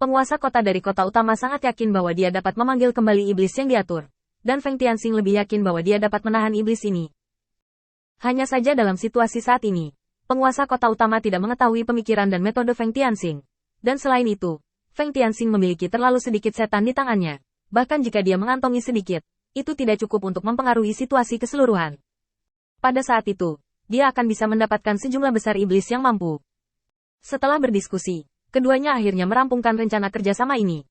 Penguasa kota dari kota utama sangat yakin bahwa dia dapat memanggil kembali iblis yang diatur. Dan Feng Tianxing lebih yakin bahwa dia dapat menahan iblis ini. Hanya saja dalam situasi saat ini, penguasa kota utama tidak mengetahui pemikiran dan metode Feng Tianxing. Dan selain itu, Feng Tianxing memiliki terlalu sedikit setan di tangannya. Bahkan jika dia mengantongi sedikit, itu tidak cukup untuk mempengaruhi situasi keseluruhan. Pada saat itu, dia akan bisa mendapatkan sejumlah besar iblis yang mampu. Setelah berdiskusi, keduanya akhirnya merampungkan rencana kerjasama ini.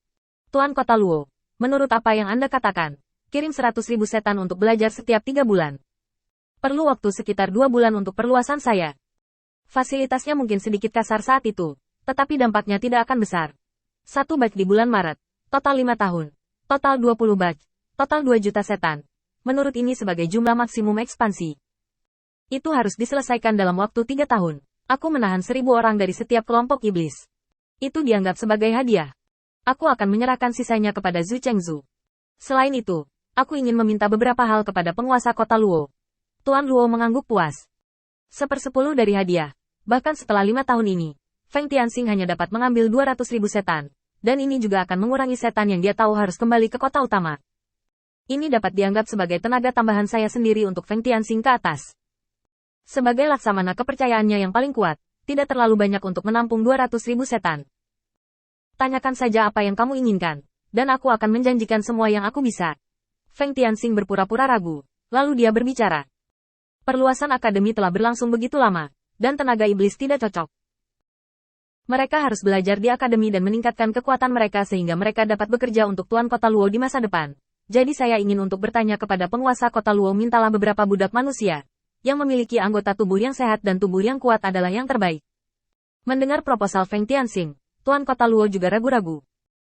Tuan Kota Luo, menurut apa yang Anda katakan, kirim 100.000 setan untuk belajar setiap 3 bulan. Perlu waktu sekitar 2 bulan untuk perluasan saya. Fasilitasnya mungkin sedikit kasar saat itu, tetapi dampaknya tidak akan besar. 1 batch di bulan Maret, total 5 tahun, total 20 batch, total 2 juta setan. Menurut ini sebagai jumlah maksimum ekspansi. Itu harus diselesaikan dalam waktu 3 tahun. Aku menahan 1.000 orang dari setiap kelompok iblis. Itu dianggap sebagai hadiah. Aku akan menyerahkan sisanya kepada Zhu Chengzu. Selain itu, aku ingin meminta beberapa hal kepada penguasa kota Luo. Tuan Luo mengangguk puas. 1/10 dari hadiah. Bahkan setelah 5 tahun ini, Feng Tianxing hanya dapat mengambil 200.000 setan. Dan ini juga akan mengurangi setan yang dia tahu harus kembali ke kota utama. Ini dapat dianggap sebagai tenaga tambahan saya sendiri untuk Feng Tianxing ke atas. Sebagai laksamana kepercayaannya yang paling kuat, tidak terlalu banyak untuk menampung 200.000 setan. Tanyakan saja apa yang kamu inginkan, dan aku akan menjanjikan semua yang aku bisa. Feng Tianxing berpura-pura ragu, lalu dia berbicara. Perluasan akademi telah berlangsung begitu lama, dan tenaga iblis tidak cocok. Mereka harus belajar di akademi dan meningkatkan kekuatan mereka sehingga mereka dapat bekerja untuk Tuan Kota Luo di masa depan. Jadi saya ingin untuk bertanya kepada penguasa Kota Luo, mintalah beberapa budak manusia yang memiliki anggota tubuh yang sehat dan tubuh yang kuat adalah yang terbaik. Mendengar proposal Feng Tianxing, Tuan Kota Luo juga ragu-ragu.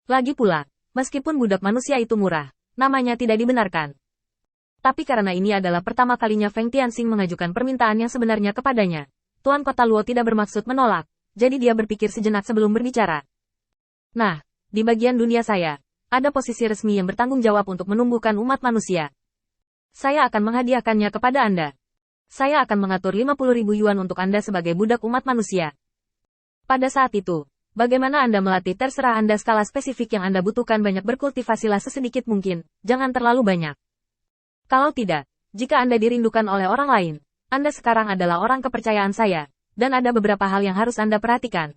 Lagi pula, meskipun budak manusia itu murah, namanya tidak dibenarkan. Tapi karena ini adalah pertama kalinya Feng Tianxing mengajukan permintaan yang sebenarnya kepadanya, Tuan Kota Luo tidak bermaksud menolak, jadi dia berpikir sejenak sebelum berbicara. Nah, di bagian dunia saya, ada posisi resmi yang bertanggung jawab untuk menumbuhkan umat manusia. Saya akan menghadiahkannya kepada Anda. Saya akan mengatur 50.000 yuan untuk Anda sebagai budak umat manusia. Pada saat itu, bagaimana Anda melatih terserah Anda, skala spesifik yang Anda butuhkan banyak, berkultivasilah sesedikit mungkin, jangan terlalu banyak. Kalau tidak, jika Anda dirindukan oleh orang lain, Anda sekarang adalah orang kepercayaan saya, dan ada beberapa hal yang harus Anda perhatikan.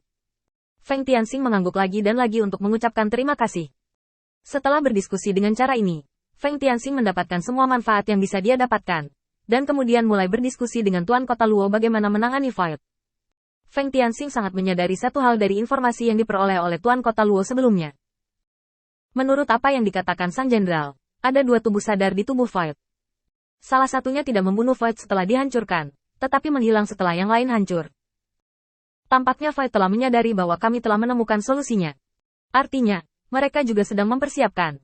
Feng Tianxing mengangguk lagi dan lagi untuk mengucapkan terima kasih. Setelah berdiskusi dengan cara ini, Feng Tianxing mendapatkan semua manfaat yang bisa dia dapatkan. Dan kemudian mulai berdiskusi dengan Tuan Kota Luo bagaimana menangani fight. Feng Tianxing sangat menyadari satu hal dari informasi yang diperoleh oleh Tuan Kota Luo sebelumnya. Menurut apa yang dikatakan Sang Jenderal, ada 2 tubuh sadar di tubuh fight. Salah satunya tidak membunuh fight setelah dihancurkan, tetapi menghilang setelah yang lain hancur. Tampaknya fight telah menyadari bahwa kami telah menemukan solusinya. Artinya, mereka juga sedang mempersiapkan.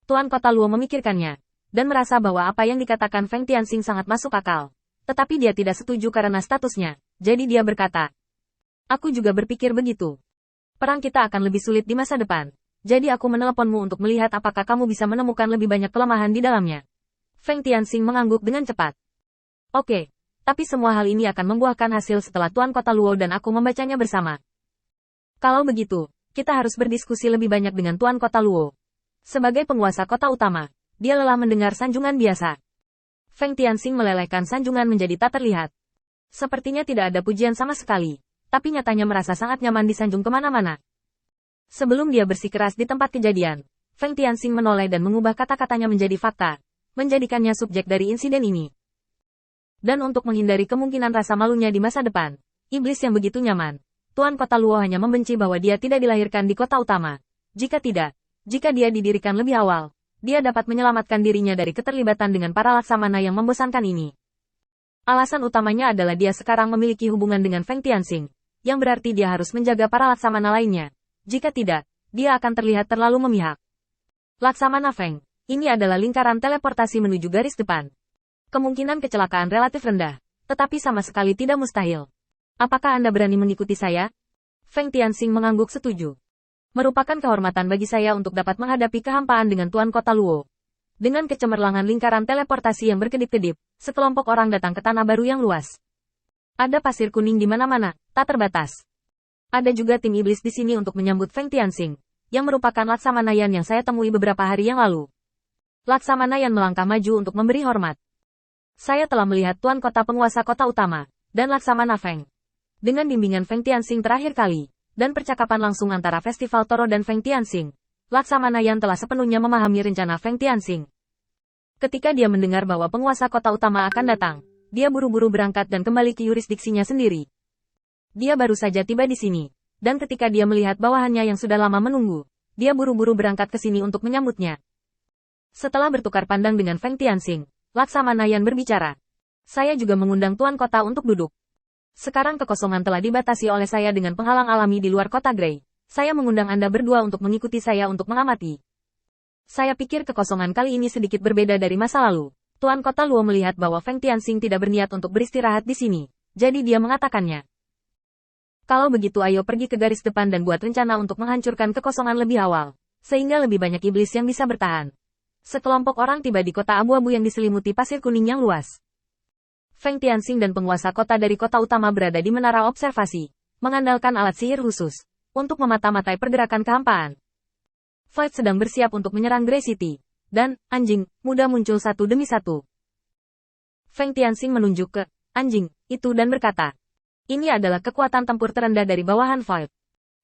Tuan Kota Luo memikirkannya dan merasa bahwa apa yang dikatakan Feng Tianxing sangat masuk akal. Tetapi dia tidak setuju karena statusnya, jadi dia berkata, aku juga berpikir begitu. Perang kita akan lebih sulit di masa depan, jadi aku meneleponmu untuk melihat apakah kamu bisa menemukan lebih banyak kelemahan di dalamnya. Feng Tianxing mengangguk dengan cepat. Oke, tapi semua hal ini akan membuahkan hasil setelah Tuan Kota Luo dan aku membacanya bersama. Kalau begitu, kita harus berdiskusi lebih banyak dengan Tuan Kota Luo. Sebagai penguasa kota utama, dia lelah mendengar sanjungan biasa. Feng Tianxing melelehkan sanjungan menjadi tak terlihat. Sepertinya tidak ada pujian sama sekali, tapi nyatanya merasa sangat nyaman disanjung kemana-mana. Sebelum dia bersikeras di tempat kejadian, Feng Tianxing menoleh dan mengubah kata-katanya menjadi fakta, menjadikannya subjek dari insiden ini. Dan untuk menghindari kemungkinan rasa malunya di masa depan, iblis yang begitu nyaman, Tuan Kota Luo hanya membenci bahwa dia tidak dilahirkan di kota utama. Jika dia didirikan lebih awal, dia dapat menyelamatkan dirinya dari keterlibatan dengan para laksamana yang membosankan ini. Alasan utamanya adalah dia sekarang memiliki hubungan dengan Feng Tianxing, yang berarti dia harus menjaga para laksamana lainnya. Jika tidak, dia akan terlihat terlalu memihak. Laksamana Feng, ini adalah lingkaran teleportasi menuju garis depan. Kemungkinan kecelakaan relatif rendah, tetapi sama sekali tidak mustahil. Apakah Anda berani mengikuti saya? Feng Tianxing mengangguk setuju. Merupakan kehormatan bagi saya untuk dapat menghadapi kehampaan dengan Tuan Kota Luo. Dengan kecemerlangan lingkaran teleportasi yang berkedip-kedip, sekelompok orang datang ke tanah baru yang luas. Ada pasir kuning di mana-mana, tak terbatas. Ada juga tim iblis di sini untuk menyambut Feng Tianxing. yang merupakan Laksamana Yan yang saya temui beberapa hari yang lalu. Laksamana Yan melangkah maju untuk memberi hormat. Saya telah melihat Tuan Kota Penguasa Kota Utama, dan Laksamana Feng. Dengan bimbingan Feng Tianxing terakhir kali, dan percakapan langsung antara Festival Toro dan Feng Tianxing, Laksamana Yan telah sepenuhnya memahami rencana Feng Tianxing. Ketika dia mendengar bahwa penguasa kota utama akan datang, dia buru-buru berangkat dan kembali ke yurisdiksinya sendiri. Dia baru saja tiba di sini, dan ketika dia melihat bawahannya yang sudah lama menunggu, dia buru-buru berangkat ke sini untuk menyambutnya. Setelah bertukar pandang dengan Feng Tianxing, Laksamana Yan berbicara. Saya juga mengundang Tuan Kota untuk duduk. Sekarang kekosongan telah dibatasi oleh saya dengan penghalang alami di luar kota Grey. Saya mengundang Anda berdua untuk mengikuti saya untuk mengamati. Saya pikir kekosongan kali ini sedikit berbeda dari masa lalu. Tuan Kota Luo melihat bahwa Feng Tianxing tidak berniat untuk beristirahat di sini, jadi dia mengatakannya. Kalau begitu ayo pergi ke garis depan dan buat rencana untuk menghancurkan kekosongan lebih awal, sehingga lebih banyak iblis yang bisa bertahan. Sekelompok orang tiba di kota abu-abu yang diselimuti pasir kuning yang luas. Feng Tianxing dan penguasa kota dari kota utama berada di menara observasi, mengandalkan alat sihir khusus, untuk memata-matai pergerakan kehampaan. Floyd sedang bersiap untuk menyerang Grey City, dan, anjing, muda muncul satu demi satu. Feng Tianxing menunjuk ke anjing itu dan berkata, ini adalah kekuatan tempur terendah dari bawahan Floyd.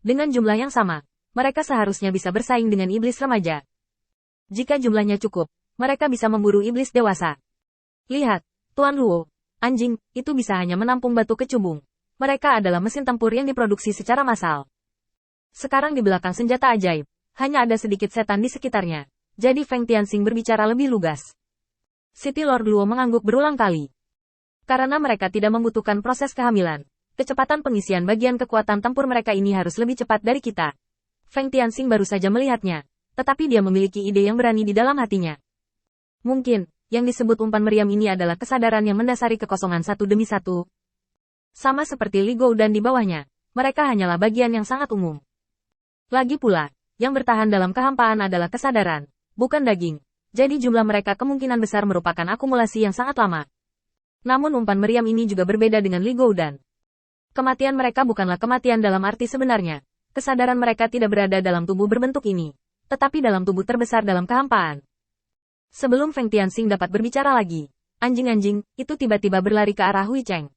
Dengan jumlah yang sama, mereka seharusnya bisa bersaing dengan iblis remaja. Jika jumlahnya cukup, mereka bisa memburu iblis dewasa. Lihat, Tuan Luo, anjing, itu bisa hanya menampung batu kecubung. Mereka adalah mesin tempur yang diproduksi secara massal. Sekarang di belakang senjata ajaib, hanya ada sedikit setan di sekitarnya. Jadi Feng Tianxing berbicara lebih lugas. City Lord Luo mengangguk berulang kali. Karena mereka tidak membutuhkan proses kehamilan, kecepatan pengisian bagian kekuatan tempur mereka ini harus lebih cepat dari kita. Feng Tianxing baru saja melihatnya. Tetapi dia memiliki ide yang berani di dalam hatinya. Mungkin, yang disebut umpan meriam ini adalah kesadaran yang mendasari kekosongan satu demi satu. Sama seperti Li Gou dan di bawahnya, mereka hanyalah bagian yang sangat umum. Lagi pula, yang bertahan dalam kehampaan adalah kesadaran, bukan daging. Jadi jumlah mereka kemungkinan besar merupakan akumulasi yang sangat lama. Namun umpan meriam ini juga berbeda dengan Li Gou dan. Kematian mereka bukanlah kematian dalam arti sebenarnya. Kesadaran mereka tidak berada dalam tubuh berbentuk ini, tetapi dalam tubuh terbesar dalam kehampaan. Sebelum Feng Tianxing dapat berbicara lagi, anjing-anjing itu tiba-tiba berlari ke arah Hui Cheng.